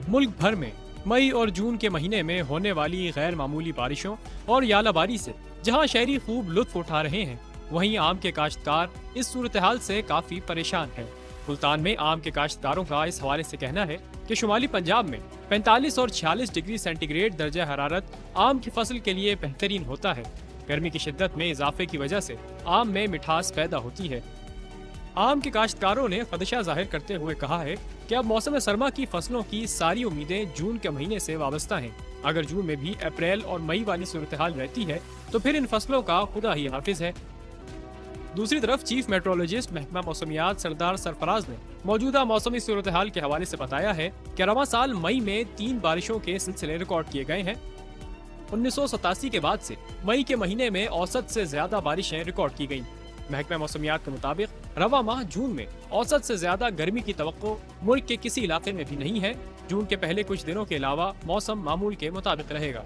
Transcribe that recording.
मुल्क भर में मई और जून के महीने में होने वाली गैर मामूली बारिशों और यालाबारी से जहां शहरी खूब लुत्फ उठा रहे हैं, वहीं आम के काश्तकार इस सूरत हाल से काफी परेशान हैं। मुल्तान में आम के काश्तकारों का इस हवाले से कहना है कि शुमाली पंजाब में 45 और 46 डिग्री सेंटीग्रेड दर्जा हरारत आम की फसल के लिए बेहतरीन होता है। गर्मी की शिद्दत में इजाफे की वजह से आम में मिठास पैदा होती है। आम के काश्तकारों ने खदशा जाहिर करते हुए कहा है कि अब मौसम सरमा की फसलों की सारी उम्मीदें जून के महीने से वाबस्ता हैं। अगर जून में भी अप्रैल और मई वाली सूरत हाल रहती है तो फिर इन फसलों का खुदा ही हाफिज है। दूसरी तरफ चीफ मेट्रोलॉजिस्ट महकमा मौसमियात सरदार सरफराज ने मौजूदा मौसमी सूरत हाल के हवाले से बताया है कि रवां साल मई में 3 बारिशों के सिलसिले रिकॉर्ड किए गए हैं। 1987 के बाद से मई के महीने में औसत से ज्यादा बारिशें रिकॉर्ड की गईं। महकमा मौसमियात के मुताबिक रवां माह जून में औसत से ज्यादा गर्मी की तवक्को मुल्क के किसी इलाके में भी नहीं है। जून के पहले कुछ दिनों के अलावा मौसम मामूल के मुताबिक रहेगा।